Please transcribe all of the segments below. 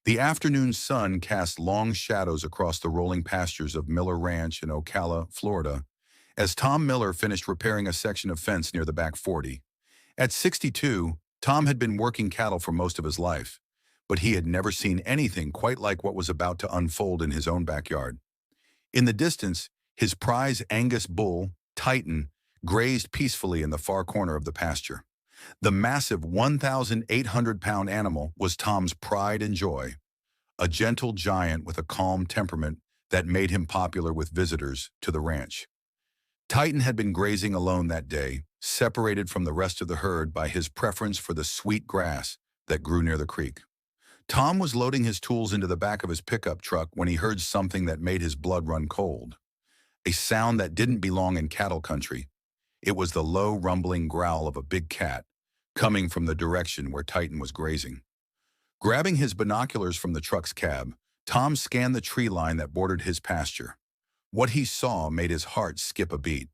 The afternoon sun cast long shadows across the rolling pastures of Miller Ranch in Ocala, Florida, as Tom Miller finished repairing a section of fence near the back 40. At 62, Tom had been working cattle for most of his life, but he had never seen anything quite like what was about to unfold in his own backyard. In the distance, his prize Angus bull, Titan, grazed peacefully in the far corner of the pasture. The massive 1,800-pound animal was Tom's pride and joy, a gentle giant with a calm temperament that made him popular with visitors to the ranch. Titan had been grazing alone that day, separated from the rest of the herd by his preference for the sweet grass that grew near the creek. Tom was loading his tools into the back of his pickup truck when he heard something that made his blood run cold. A sound that didn't belong in cattle country. It was the low, rumbling growl of a big cat, coming from the direction where Titan was grazing. Grabbing his binoculars from the truck's cab, Tom scanned the tree line that bordered his pasture. What he saw made his heart skip a beat.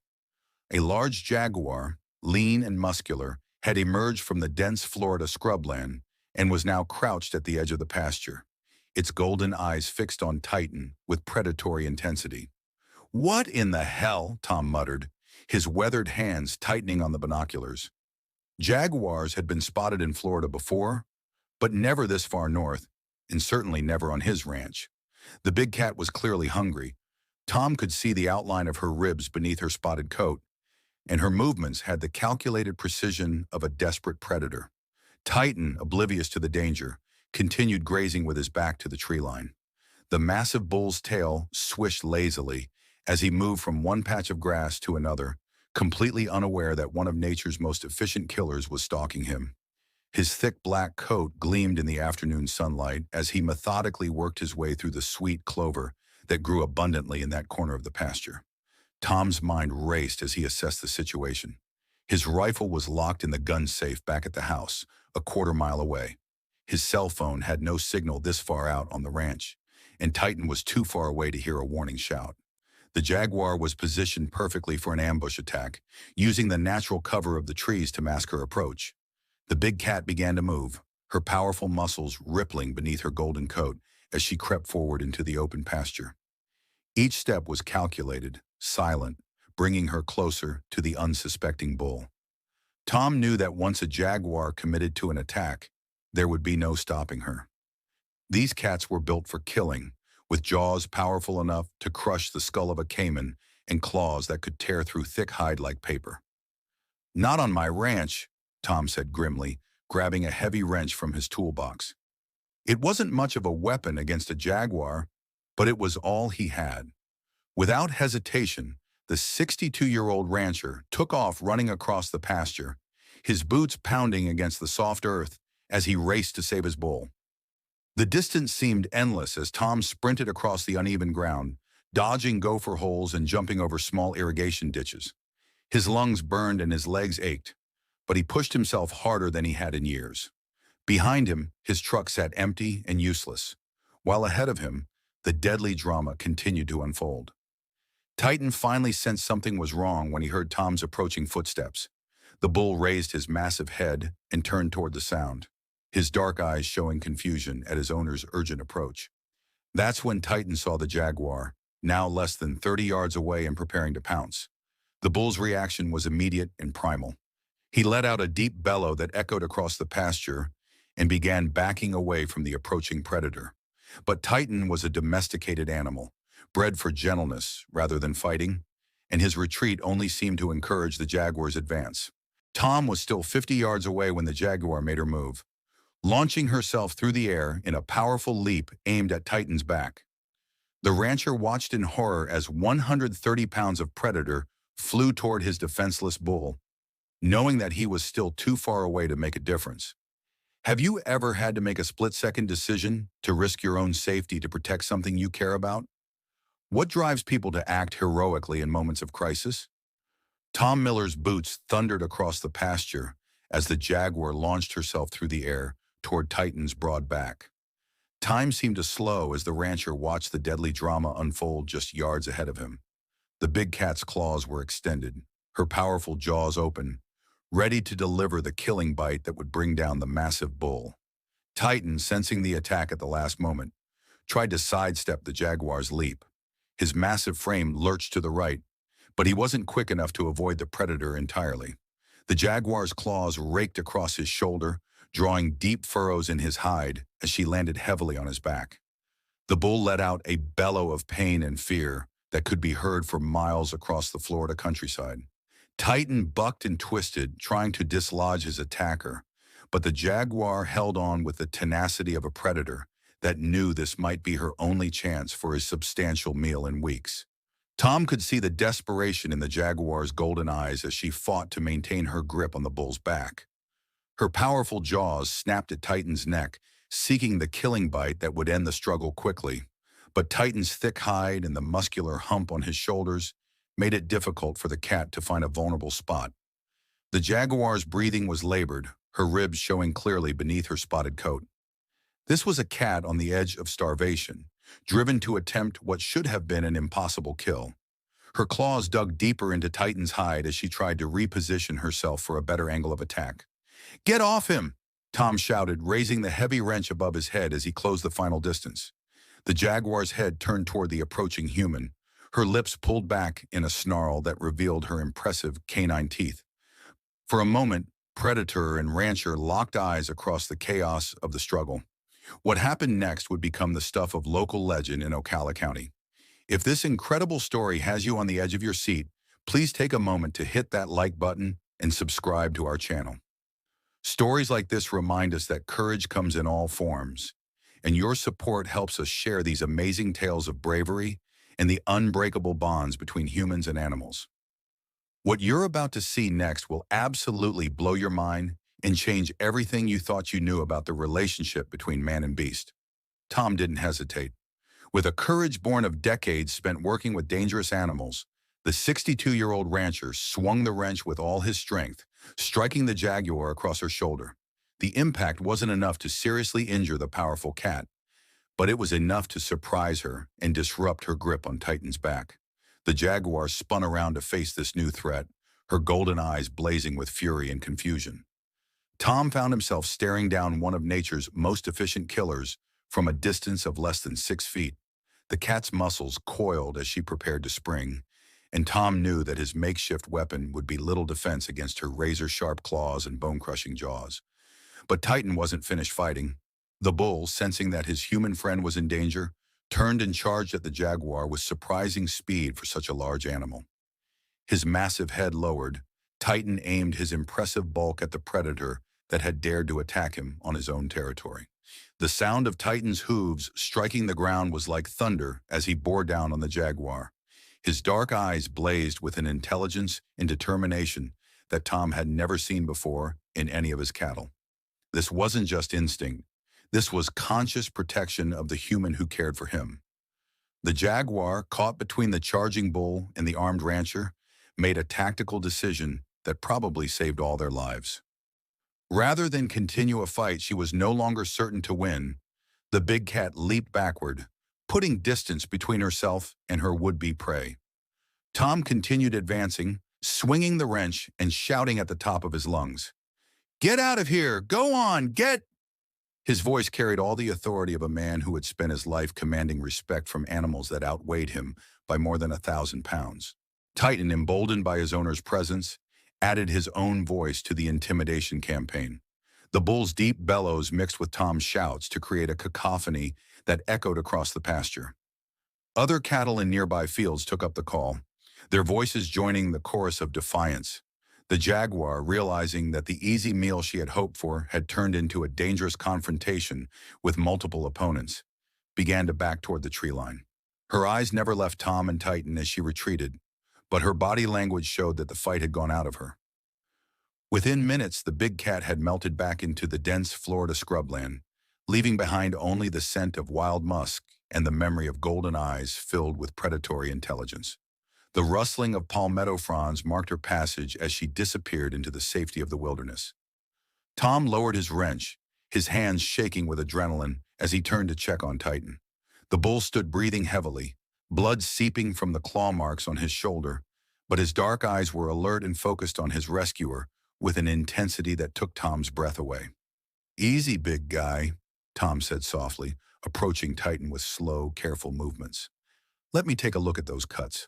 A large jaguar, lean and muscular, had emerged from the dense Florida scrubland and was now crouched at the edge of the pasture, its golden eyes fixed on Titan with predatory intensity. "What in the hell?" Tom muttered, his weathered hands tightening on the binoculars. Jaguars had been spotted in Florida before, but never this far north, and certainly never on his ranch. The big cat was clearly hungry. Tom could see the outline of her ribs beneath her spotted coat, and her movements had the calculated precision of a desperate predator. Titan, oblivious to the danger, continued grazing with his back to the tree line. The massive bull's tail swished lazily as he moved from one patch of grass to another, completely unaware that one of nature's most efficient killers was stalking him. His thick black coat gleamed in the afternoon sunlight as he methodically worked his way through the sweet clover that grew abundantly in that corner of the pasture. Tom's mind raced as he assessed the situation. His rifle was locked in the gun safe back at the house, a quarter-mile away. His cell phone had no signal this far out on the ranch, and Titan was too far away to hear a warning shout. The jaguar was positioned perfectly for an ambush attack, using the natural cover of the trees to mask her approach. The big cat began to move, her powerful muscles rippling beneath her golden coat as she crept forward into the open pasture. Each step was calculated, silent, bringing her closer to the unsuspecting bull. Tom knew that once a jaguar committed to an attack, there would be no stopping her. These cats were built for killing, with jaws powerful enough to crush the skull of a caiman and claws that could tear through thick hide like paper. "Not on my ranch," Tom said grimly, grabbing a heavy wrench from his toolbox. It wasn't much of a weapon against a jaguar, but it was all he had. Without hesitation, the 62-year-old rancher took off running across the pasture, his boots pounding against the soft earth as he raced to save his bull. The distance seemed endless as Tom sprinted across the uneven ground, dodging gopher holes and jumping over small irrigation ditches. His lungs burned and his legs ached, but he pushed himself harder than he had in years. Behind him, his truck sat empty and useless, while ahead of him, the deadly drama continued to unfold. Titan finally sensed something was wrong when he heard Tom's approaching footsteps. The bull raised his massive head and turned toward the sound, his dark eyes showing confusion at his owner's urgent approach. That's when Titan saw the jaguar, now less than 30 yards away and preparing to pounce. The bull's reaction was immediate and primal. He let out a deep bellow that echoed across the pasture and began backing away from the approaching predator. But Titan was a domesticated animal, bred for gentleness rather than fighting, and his retreat only seemed to encourage the jaguar's advance. Tom was still 50 yards away when the jaguar made her move, launching herself through the air in a powerful leap aimed at Titan's back. The rancher watched in horror as 130 pounds of predator flew toward his defenseless bull, knowing that he was still too far away to make a difference. Have you ever had to make a split-second decision to risk your own safety to protect something you care about? What drives people to act heroically in moments of crisis? Tom Miller's boots thundered across the pasture as the jaguar launched herself through the air toward Titan's broad back. Time seemed to slow as the rancher watched the deadly drama unfold just yards ahead of him. The big cat's claws were extended, her powerful jaws open, ready to deliver the killing bite that would bring down the massive bull. Titan, sensing the attack at the last moment, tried to sidestep the jaguar's leap. His massive frame lurched to the right, but he wasn't quick enough to avoid the predator entirely. The jaguar's claws raked across his shoulder, drawing deep furrows in his hide as she landed heavily on his back. The bull let out a bellow of pain and fear that could be heard for miles across the Florida countryside. Titan bucked and twisted, trying to dislodge his attacker, but the jaguar held on with the tenacity of a predator that knew this might be her only chance for his substantial meal in weeks. Tom could see the desperation in the jaguar's golden eyes as she fought to maintain her grip on the bull's back. Her powerful jaws snapped at Titan's neck, seeking the killing bite that would end the struggle quickly. But Titan's thick hide and the muscular hump on his shoulders made it difficult for the cat to find a vulnerable spot. The jaguar's breathing was labored, her ribs showing clearly beneath her spotted coat. This was a cat on the edge of starvation, driven to attempt what should have been an impossible kill. Her claws dug deeper into Titan's hide as she tried to reposition herself for a better angle of attack. "Get off him!" Tom shouted, raising the heavy wrench above his head as he closed the final distance. The jaguar's head turned toward the approaching human, her lips pulled back in a snarl that revealed her impressive canine teeth. For a moment, predator and rancher locked eyes across the chaos of the struggle. What happened next would become the stuff of local legend in Ocala County. If this incredible story has you on the edge of your seat, please take a moment to hit that like button and subscribe to our channel. Stories like this remind us that courage comes in all forms, and your support helps us share these amazing tales of bravery and the unbreakable bonds between humans and animals. What you're about to see next will absolutely blow your mind and change everything you thought you knew about the relationship between man and beast. Tom didn't hesitate. With a courage born of decades spent working with dangerous animals, the 62-year-old rancher swung the wrench with all his strength, striking the jaguar across her shoulder. The impact wasn't enough to seriously injure the powerful cat, but it was enough to surprise her and disrupt her grip on Titan's back. The jaguar spun around to face this new threat, her golden eyes blazing with fury and confusion. Tom found himself staring down one of nature's most efficient killers from a distance of less than 6 feet. The cat's muscles coiled as she prepared to spring, and Tom knew that his makeshift weapon would be little defense against her razor-sharp claws and bone-crushing jaws. But Titan wasn't finished fighting. The bull, sensing that his human friend was in danger, turned and charged at the jaguar with surprising speed for such a large animal. His massive head lowered, Titan aimed his impressive bulk at the predator that had dared to attack him on his own territory. The sound of Titan's hooves striking the ground was like thunder as he bore down on the jaguar. His dark eyes blazed with an intelligence and determination that Tom had never seen before in any of his cattle. This wasn't just instinct. This was conscious protection of the human who cared for him. The jaguar, caught between the charging bull and the armed rancher, made a tactical decision that probably saved all their lives. Rather than continue a fight she was no longer certain to win, the big cat leaped backward, putting distance between herself and her would-be prey. Tom continued advancing, swinging the wrench and shouting at the top of his lungs. "Get out of here! Go on! Get—" His voice carried all the authority of a man who had spent his life commanding respect from animals that outweighed him by more than 1,000 pounds. Titan, emboldened by his owner's presence, added his own voice to the intimidation campaign. The bull's deep bellows mixed with Tom's shouts to create a cacophony that echoed across the pasture. Other cattle in nearby fields took up the call, their voices joining the chorus of defiance. The jaguar, realizing that the easy meal she had hoped for had turned into a dangerous confrontation with multiple opponents, began to back toward the tree line. Her eyes never left Tom and Titan as she retreated, but her body language showed that the fight had gone out of her. Within minutes, the big cat had melted back into the dense Florida scrubland, leaving behind only the scent of wild musk and the memory of golden eyes filled with predatory intelligence. The rustling of palmetto fronds marked her passage as she disappeared into the safety of the wilderness. Tom lowered his wrench, his hands shaking with adrenaline as he turned to check on Titan. The bull stood breathing heavily, blood seeping from the claw marks on his shoulder, but his dark eyes were alert and focused on his rescuer with an intensity that took Tom's breath away. "Easy, big guy," Tom said softly, approaching Titan with slow, careful movements. Let me take a look at those cuts.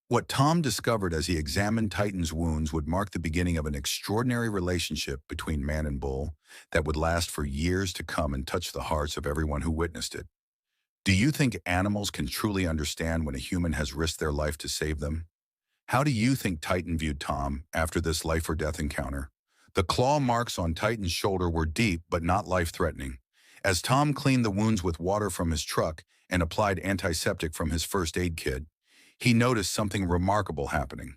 What Tom discovered as he examined Titan's wounds would mark the beginning of an extraordinary relationship between man and bull that would last for years to come and touch the hearts of everyone who witnessed it. Do you think animals can truly understand when a human has risked their life to save them? How do you think Titan viewed Tom after this life-or-death encounter? The claw marks on Titan's shoulder were deep but not life-threatening. As Tom cleaned the wounds with water from his truck and applied antiseptic from his first aid kit, he noticed something remarkable happening.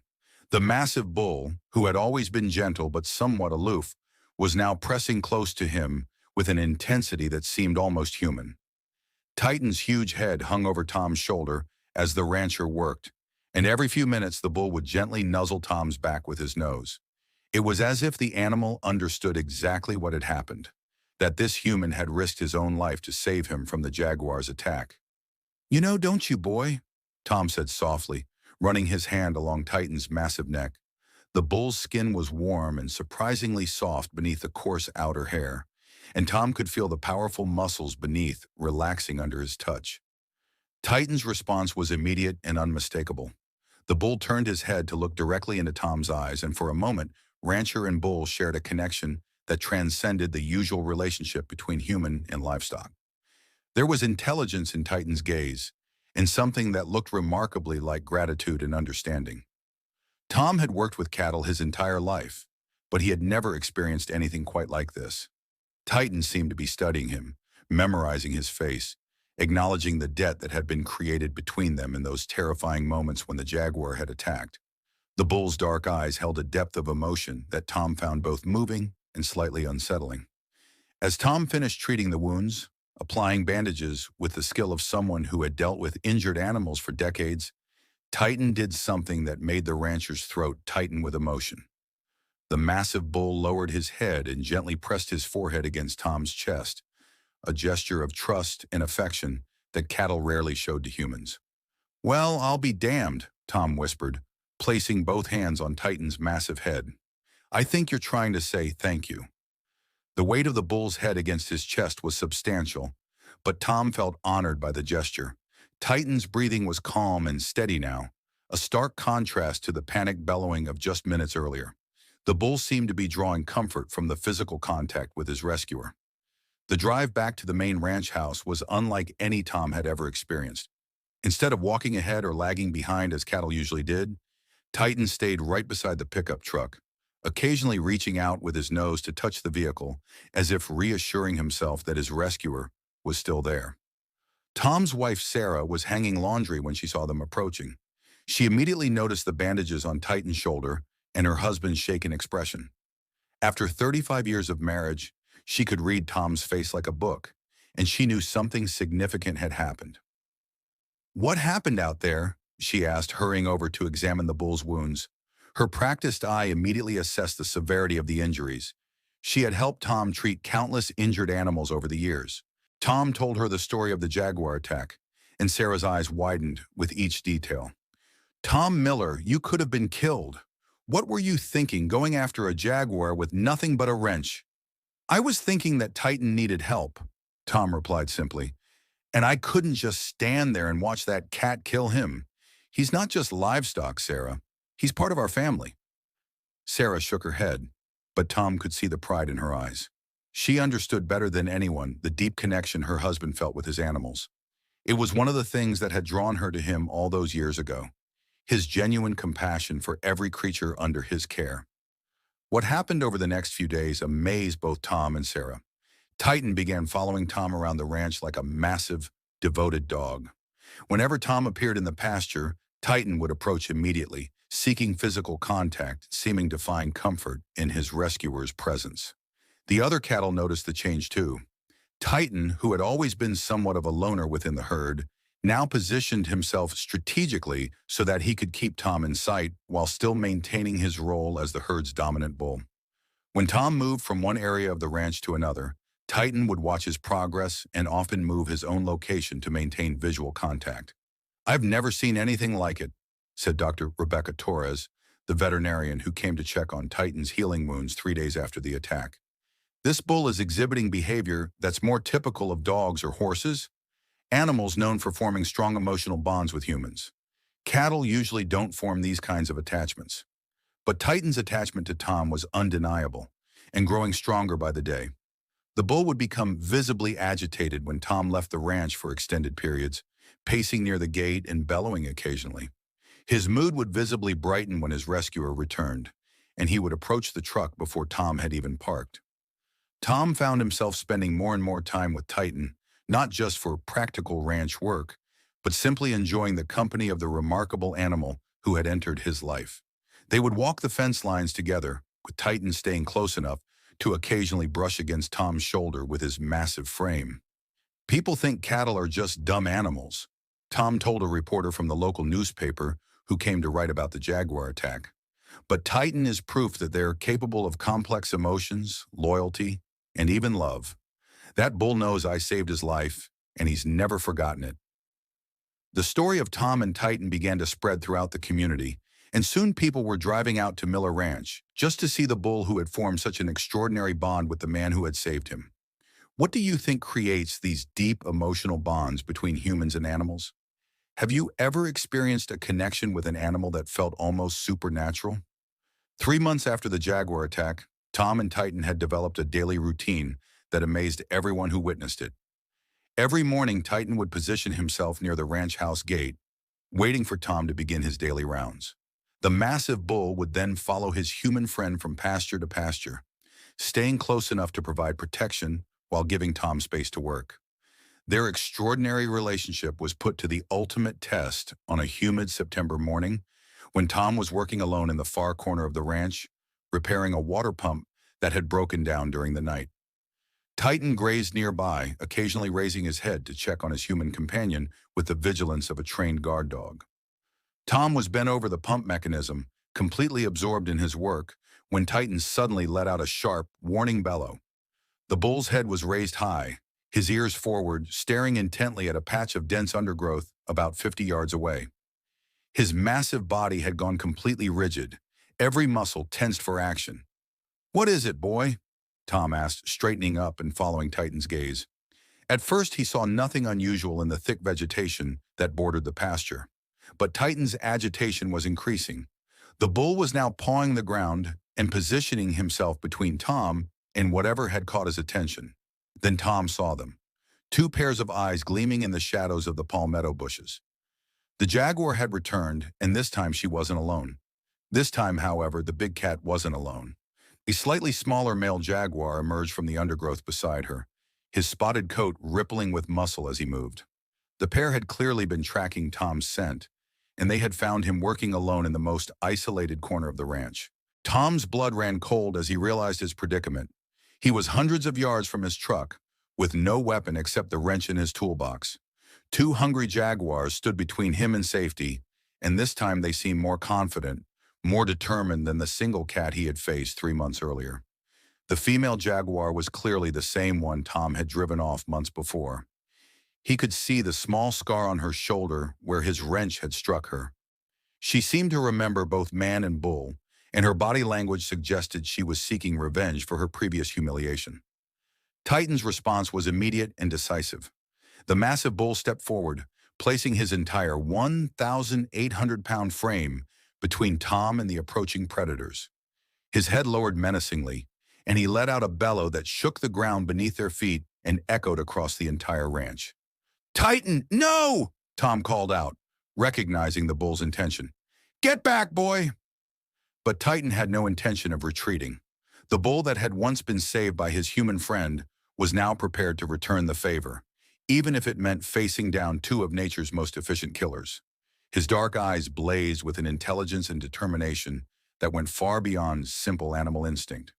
The massive bull, who had always been gentle but somewhat aloof, was now pressing close to him with an intensity that seemed almost human. Titan's huge head hung over Tom's shoulder as the rancher worked, and every few minutes the bull would gently nuzzle Tom's back with his nose. It was as if the animal understood exactly what had happened, that this human had risked his own life to save him from the jaguar's attack. "You know, don't you, boy?" Tom said softly, running his hand along Titan's massive neck. The bull's skin was warm and surprisingly soft beneath the coarse outer hair, and Tom could feel the powerful muscles beneath relaxing under his touch. Titan's response was immediate and unmistakable. The bull turned his head to look directly into Tom's eyes, and for a moment, rancher and bull shared a connection that transcended the usual relationship between human and livestock. There was intelligence in Titan's gaze, and something that looked remarkably like gratitude and understanding. Tom had worked with cattle his entire life, but he had never experienced anything quite like this. Titan seemed to be studying him, memorizing his face, acknowledging the debt that had been created between them in those terrifying moments when the jaguar had attacked. The bull's dark eyes held a depth of emotion that Tom found both moving and slightly unsettling. As Tom finished treating the wounds, applying bandages with the skill of someone who had dealt with injured animals for decades, Titan did something that made the rancher's throat tighten with emotion. The massive bull lowered his head and gently pressed his forehead against Tom's chest, a gesture of trust and affection that cattle rarely showed to humans. "Well, I'll be damned," Tom whispered, placing both hands on Titan's massive head. "I think you're trying to say thank you." The weight of the bull's head against his chest was substantial, but Tom felt honored by the gesture. Titan's breathing was calm and steady now, a stark contrast to the panicked bellowing of just minutes earlier. The bull seemed to be drawing comfort from the physical contact with his rescuer. The drive back to the main ranch house was unlike any Tom had ever experienced. Instead of walking ahead or lagging behind as cattle usually did, Titan stayed right beside the pickup truck, occasionally reaching out with his nose to touch the vehicle, as if reassuring himself that his rescuer was still there. Tom's wife, Sarah, was hanging laundry when she saw them approaching. She immediately noticed the bandages on Titan's shoulder and her husband's shaken expression. After 35 years of marriage, she could read Tom's face like a book, and she knew something significant had happened. "What happened out there?" she asked, hurrying over to examine the bull's wounds. Her practiced eye immediately assessed the severity of the injuries. She had helped Tom treat countless injured animals over the years. Tom told her the story of the jaguar attack, and Sarah's eyes widened with each detail. "Tom Miller, you could have been killed. What were you thinking going after a jaguar with nothing but a wrench?" "I was thinking that Titan needed help," Tom replied simply, "and I couldn't just stand there and watch that cat kill him. He's not just livestock, Sarah. He's part of our family." Sarah shook her head, but Tom could see the pride in her eyes. She understood better than anyone the deep connection her husband felt with his animals. It was one of the things that had drawn her to him all those years ago, his genuine compassion for every creature under his care. What happened over the next few days amazed both Tom and Sarah. Titan began following Tom around the ranch like a massive, devoted dog. Whenever Tom appeared in the pasture, Titan would approach immediately, seeking physical contact, seeming to find comfort in his rescuer's presence. The other cattle noticed the change too. Titan, who had always been somewhat of a loner within the herd, now positioned himself strategically so that he could keep Tom in sight while still maintaining his role as the herd's dominant bull. When Tom moved from one area of the ranch to another, Titan would watch his progress and often move his own location to maintain visual contact. "I've never seen anything like it," said Dr. Rebecca Torres, the veterinarian who came to check on Titan's healing wounds 3 days after the attack. This bull is exhibiting behavior that's more typical of dogs or horses, animals known for forming strong emotional bonds with humans. Cattle usually don't form these kinds of attachments. But Titan's attachment to Tom was undeniable and growing stronger by the day. The bull would become visibly agitated when Tom left the ranch for extended periods, pacing near the gate and bellowing occasionally. His mood would visibly brighten when his rescuer returned, and he would approach the truck before Tom had even parked. Tom found himself spending more and more time with Titan, not just for practical ranch work, but simply enjoying the company of the remarkable animal who had entered his life. They would walk the fence lines together, with Titan staying close enough to occasionally brush against Tom's shoulder with his massive frame. People think cattle are just dumb animals, Tom told a reporter from the local newspaper who came to write about the Jaguar attack. But Titan is proof that they're capable of complex emotions, loyalty, and even love. That bull knows I saved his life, and he's never forgotten it. The story of Tom and Titan began to spread throughout the community, and soon people were driving out to Miller Ranch just to see the bull who had formed such an extraordinary bond with the man who had saved him. What do you think creates these deep emotional bonds between humans and animals? Have you ever experienced a connection with an animal that felt almost supernatural? 3 months after the Jaguar attack, Tom and Titan had developed a daily routine that amazed everyone who witnessed it. Every morning, Titan would position himself near the ranch house gate, waiting for Tom to begin his daily rounds. The massive bull would then follow his human friend from pasture to pasture, staying close enough to provide protection while giving Tom space to work. Their extraordinary relationship was put to the ultimate test on a humid September morning when Tom was working alone in the far corner of the ranch, repairing a water pump that had broken down during the night. Titan grazed nearby, occasionally raising his head to check on his human companion with the vigilance of a trained guard dog. Tom was bent over the pump mechanism, completely absorbed in his work, when Titan suddenly let out a sharp, warning bellow. The bull's head was raised high, his ears forward, staring intently at a patch of dense undergrowth about 50 yards away. His massive body had gone completely rigid, every muscle tensed for action. "What is it, boy?" Tom asked, straightening up and following Titan's gaze. At first, he saw nothing unusual in the thick vegetation that bordered the pasture. But Titan's agitation was increasing. The bull was now pawing the ground and positioning himself between Tom and whatever had caught his attention. Then Tom saw them, two pairs of eyes gleaming in the shadows of the palmetto bushes. The Jaguar had returned, and this time she wasn't alone. This time, however, the big cat wasn't alone. A slightly smaller male jaguar emerged from the undergrowth beside her, his spotted coat rippling with muscle as he moved. The pair had clearly been tracking Tom's scent, and they had found him working alone in the most isolated corner of the ranch. Tom's blood ran cold as he realized his predicament. He was hundreds of yards from his truck, with no weapon except the wrench in his toolbox. Two hungry jaguars stood between him and safety, and this time they seemed more confident, more determined than the single cat he had faced 3 months earlier. The female jaguar was clearly the same one Tom had driven off months before. He could see the small scar on her shoulder where his wrench had struck her. She seemed to remember both man and bull, and her body language suggested she was seeking revenge for her previous humiliation. Titan's response was immediate and decisive. The massive bull stepped forward, placing his entire 1,800-pound frame between Tom and the approaching predators. His head lowered menacingly, and he let out a bellow that shook the ground beneath their feet and echoed across the entire ranch. "Titan, no!" Tom called out, recognizing the bull's intention. "Get back, boy!" But Titan had no intention of retreating. The bull that had once been saved by his human friend was now prepared to return the favor, even if it meant facing down two of nature's most efficient killers. His dark eyes blazed with an intelligence and determination that went far beyond simple animal instinct.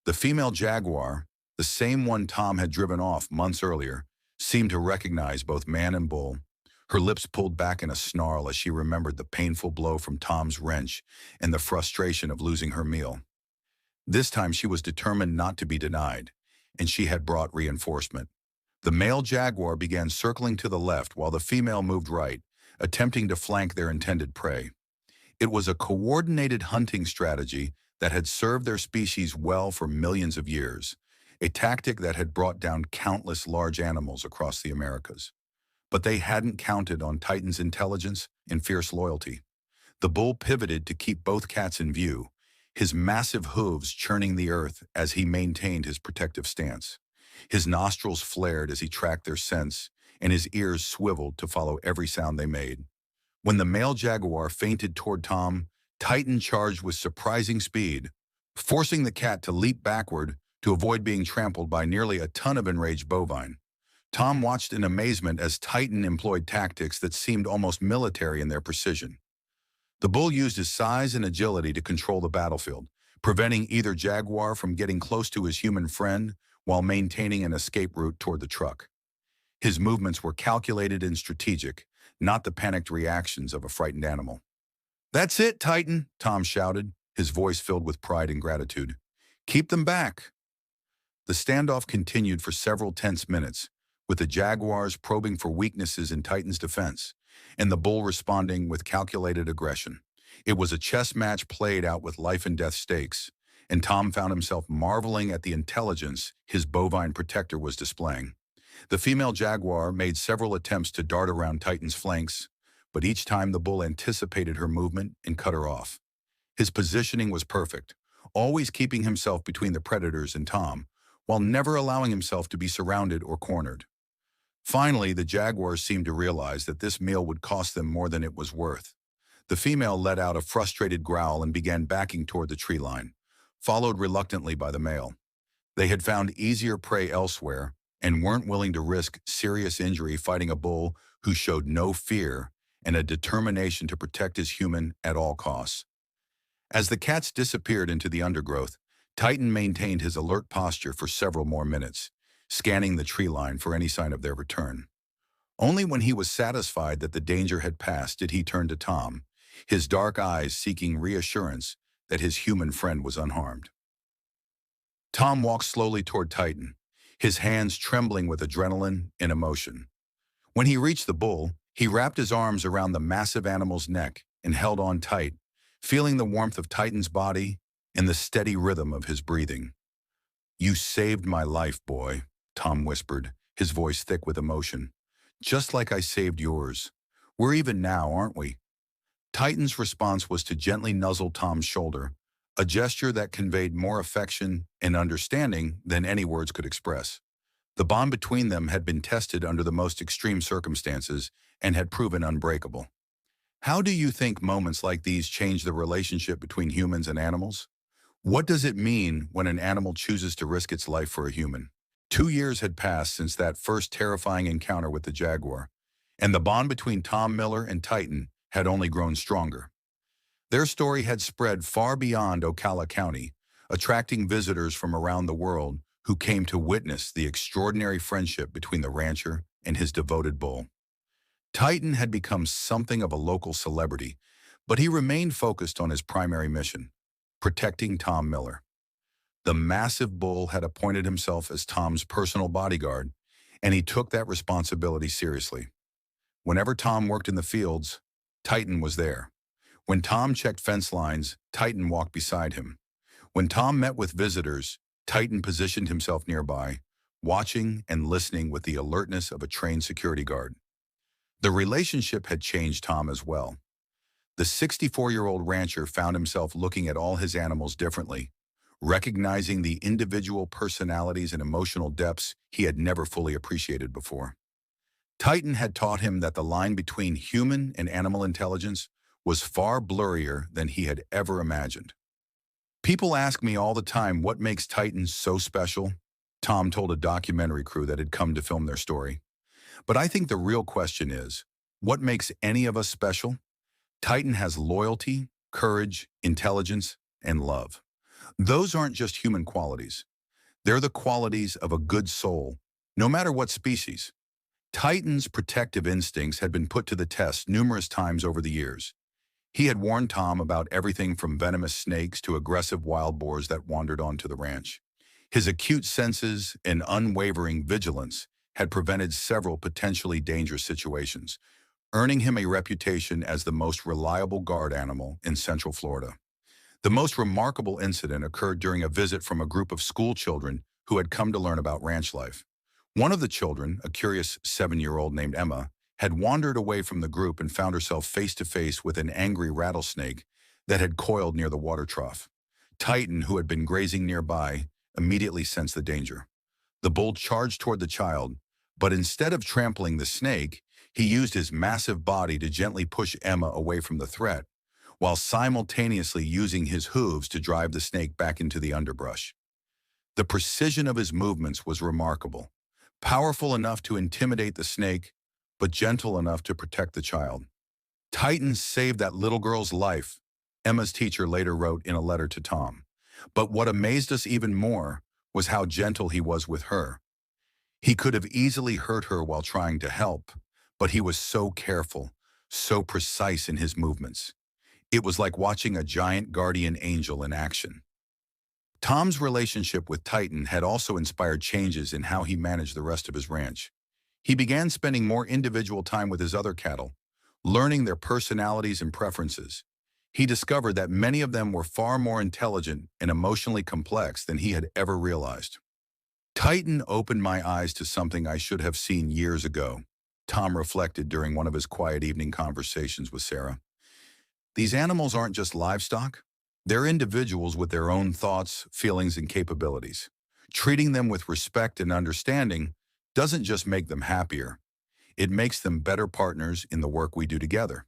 The female jaguar, the same one Tom had driven off months earlier, seemed to recognize both man and bull. Her lips pulled back in a snarl as she remembered the painful blow from Tom's wrench and the frustration of losing her meal. This time she was determined not to be denied, and she had brought reinforcement. The male jaguar began circling to the left while the female moved right, attempting to flank their intended prey. It was a coordinated hunting strategy that had served their species well for millions of years, a tactic that had brought down countless large animals across the Americas. But they hadn't counted on Titan's intelligence and fierce loyalty. The bull pivoted to keep both cats in view, his massive hooves churning the earth as he maintained his protective stance. His nostrils flared as he tracked their scents, and his ears swiveled to follow every sound they made. When the male jaguar feinted toward Tom, Titan charged with surprising speed, forcing the cat to leap backward to avoid being trampled by nearly a ton of enraged bovine. Tom watched in amazement as Titan employed tactics that seemed almost military in their precision. The bull used his size and agility to control the battlefield, preventing either jaguar from getting close to his human friend while maintaining an escape route toward the truck. His movements were calculated and strategic, not the panicked reactions of a frightened animal. "That's it, Titan," Tom shouted, his voice filled with pride and gratitude. "Keep them back." The standoff continued for several tense minutes, with the jaguars probing for weaknesses in Titan's defense, and the bull responding with calculated aggression. It was a chess match played out with life and death stakes, and Tom found himself marveling at the intelligence his bovine protector was displaying. The female jaguar made several attempts to dart around Titan's flanks, but each time the bull anticipated her movement and cut her off. His positioning was perfect, always keeping himself between the predators and Tom, while never allowing himself to be surrounded or cornered. Finally, the jaguars seemed to realize that this meal would cost them more than it was worth. The female let out a frustrated growl and began backing toward the tree line, followed reluctantly by the male. They had found easier prey elsewhere and weren't willing to risk serious injury fighting a bull who showed no fear and a determination to protect his human at all costs. As the cats disappeared into the undergrowth, Titan maintained his alert posture for several more minutes, scanning the tree line for any sign of their return. Only when he was satisfied that the danger had passed did he turn to Tom, his dark eyes seeking reassurance that his human friend was unharmed. Tom walked slowly toward Titan, his hands trembling with adrenaline and emotion. When he reached the bull, he wrapped his arms around the massive animal's neck and held on tight, feeling the warmth of Titan's body and the steady rhythm of his breathing. "You saved my life, boy," Tom whispered, his voice thick with emotion. "Just like I saved yours. We're even now, aren't we?" Titan's response was to gently nuzzle Tom's shoulder, a gesture that conveyed more affection and understanding than any words could express. The bond between them had been tested under the most extreme circumstances and had proven unbreakable. How do you think moments like these change the relationship between humans and animals? What does it mean when an animal chooses to risk its life for a human? 2 years had passed since that first terrifying encounter with the jaguar, and the bond between Tom Miller and Titan had only grown stronger. Their story had spread far beyond Ocala County, attracting visitors from around the world who came to witness the extraordinary friendship between the rancher and his devoted bull. Titan had become something of a local celebrity, but he remained focused on his primary mission: protecting Tom Miller. The massive bull had appointed himself as Tom's personal bodyguard, and he took that responsibility seriously. Whenever Tom worked in the fields, Titan was there. When Tom checked fence lines, Titan walked beside him. When Tom met with visitors, Titan positioned himself nearby, watching and listening with the alertness of a trained security guard. The relationship had changed Tom as well. The 64-year-old rancher found himself looking at all his animals differently, recognizing the individual personalities and emotional depths he had never fully appreciated before. Titan had taught him that the line between human and animal intelligence was far blurrier than he had ever imagined. "People ask me all the time what makes Titan so special," Tom told a documentary crew that had come to film their story. "But I think the real question is, what makes any of us special? Titan has loyalty, courage, intelligence, and love. Those aren't just human qualities. They're the qualities of a good soul, no matter what species." Titan's protective instincts had been put to the test numerous times over the years. He had warned Tom about everything from venomous snakes to aggressive wild boars that wandered onto the ranch. His acute senses and unwavering vigilance had prevented several potentially dangerous situations, earning him a reputation as the most reliable guard animal in Central Florida. The most remarkable incident occurred during a visit from a group of school children who had come to learn about ranch life. One of the children, a curious 7-year-old named Emma, had wandered away from the group and found herself face to face with an angry rattlesnake that had coiled near the water trough. Titan, who had been grazing nearby, immediately sensed the danger. The bull charged toward the child, but instead of trampling the snake, he used his massive body to gently push Emma away from the threat, while simultaneously using his hooves to drive the snake back into the underbrush. The precision of his movements was remarkable, powerful enough to intimidate the snake, but gentle enough to protect the child. Titan saved that little girl's life, Emma's teacher later wrote in a letter to Tom. But what amazed us even more was how gentle he was with her. He could have easily hurt her while trying to help, but he was so careful, so precise in his movements. It was like watching a giant guardian angel in action. Tom's relationship with Titan had also inspired changes in how he managed the rest of his ranch. He began spending more individual time with his other cattle, learning their personalities and preferences. He discovered that many of them were far more intelligent and emotionally complex than he had ever realized. Titan opened my eyes to something I should have seen years ago, Tom reflected during one of his quiet evening conversations with Sarah. These animals aren't just livestock. They're individuals with their own thoughts, feelings, and capabilities. Treating them with respect and understanding doesn't just make them happier. It makes them better partners in the work we do together.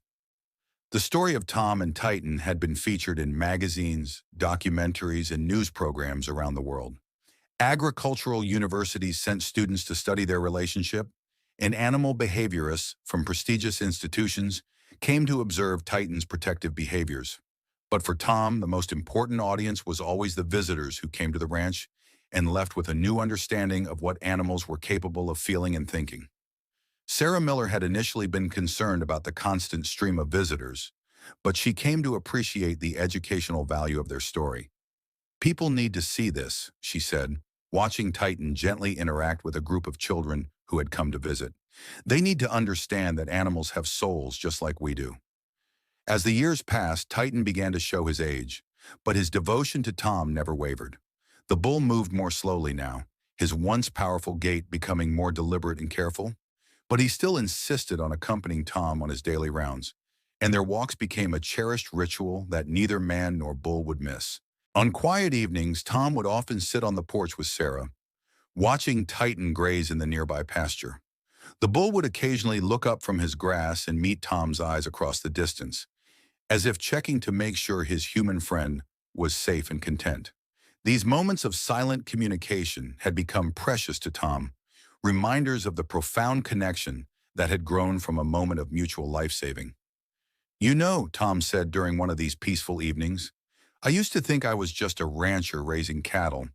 The story of Tom and Titan had been featured in magazines, documentaries, and news programs around the world. Agricultural universities sent students to study their relationship, and animal behaviorists from prestigious institutions came to observe Titan's protective behaviors. But for Tom, the most important audience was always the visitors who came to the ranch and left with a new understanding of what animals were capable of feeling and thinking. Sarah Miller had initially been concerned about the constant stream of visitors, but she came to appreciate the educational value of their story. People need to see this, she said, watching Titan gently interact with a group of children who had come to visit. They need to understand that animals have souls just like we do. As the years passed, Titan began to show his age, but his devotion to Tom never wavered. The bull moved more slowly now, his once powerful gait becoming more deliberate and careful. But he still insisted on accompanying Tom on his daily rounds, and their walks became a cherished ritual that neither man nor bull would miss. On quiet evenings, Tom would often sit on the porch with Sarah, watching Titan graze in the nearby pasture. The bull would occasionally look up from his grass and meet Tom's eyes across the distance, as if checking to make sure his human friend was safe and content. These moments of silent communication had become precious to Tom, reminders of the profound connection that had grown from a moment of mutual life-saving. "You know," Tom said during one of these peaceful evenings, "I used to think I was just a rancher raising cattle,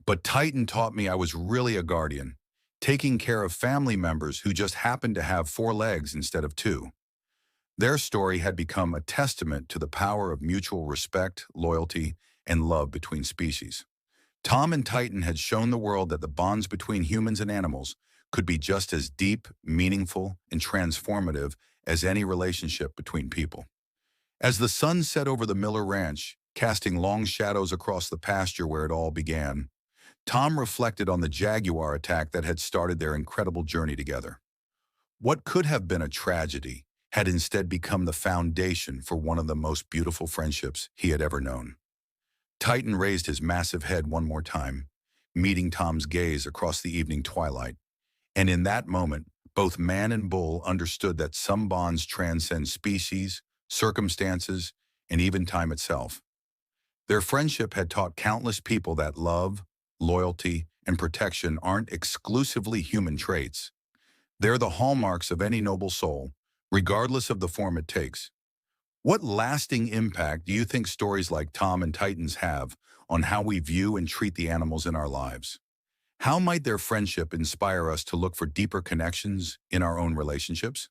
but Titan taught me I was really a guardian, taking care of family members who just happened to have 4 legs instead of 2. Their story had become a testament to the power of mutual respect, loyalty, and love between species. Tom and Titan had shown the world that the bonds between humans and animals could be just as deep, meaningful, and transformative as any relationship between people. As the sun set over the Miller Ranch, casting long shadows across the pasture where it all began, Tom reflected on the jaguar attack that had started their incredible journey together. What could have been a tragedy had instead become the foundation for one of the most beautiful friendships he had ever known. Titan raised his massive head one more time, meeting Tom's gaze across the evening twilight. And in that moment, both man and bull understood that some bonds transcend species, circumstances, and even time itself. Their friendship had taught countless people that love, loyalty, and protection aren't exclusively human traits. They're the hallmarks of any noble soul, regardless of the form it takes. What lasting impact do you think stories like Tom and Titan's have on how we view and treat the animals in our lives? How might their friendship inspire us to look for deeper connections in our own relationships?